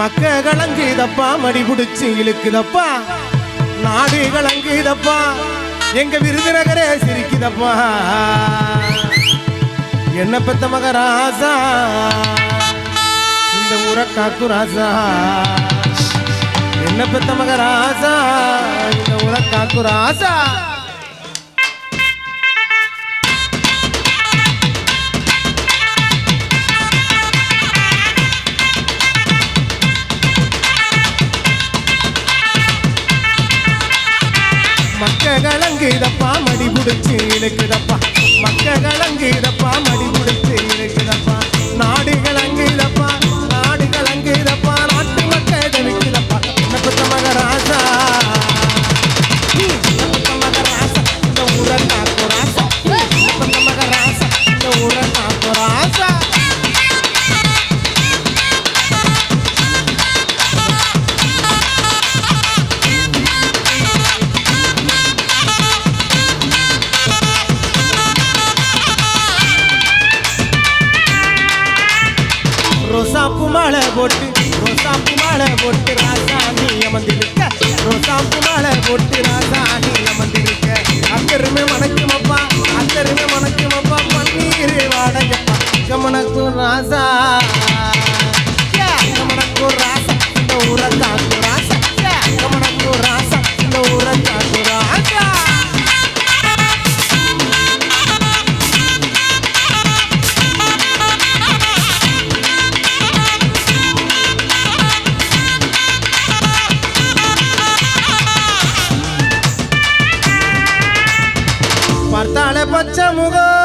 மக்க கலங்குதப்பா மடி புடிச்சு இழுக்குதப்பா நாடு கலங்குதப்பா எங்க விருதுநகரே சிரிக்குதப்பா என்ன பெத்த மகராசா இந்த ஊரை காக்கு ராசா என்ன பெத்த மகராசா இந்த ஊரை காக்கு ராசா மக்க கலங்குதப்பா மடி புடிச்சு இழுக்குதப்பா மக்க கலங்குதப்பா மடி புடிச்சு இழுக்குதப்பா நாடு கலங்குதப்பா நாடு கலங்குதப்பா நாட்டு மக்கள் தவிக்குதப்பா என்ன பெத்த மகராசா மகராசா இந்த ஊரை காக்கு ராசா பெத்த மகராசா இந்த ஊரை காக்கு ராசா ரோசாப்பு மாலை போட்டு ராசாணி அமர்ந்திருக்க ரோசாப்பு மாலை போட்டு ராசாணி அமர்ந்திருக்க அக்கருமே மணக்குமப்பா பன்னீர் வாடகைப்பா கமனக்கு ராசா கமனக்கு ராசா இந்த ஊரை காக்கு ராசா கமனக்கு ராசா இந்த ஊரை காக்கு ராசா பார்த்தாலே பச்சை முகம்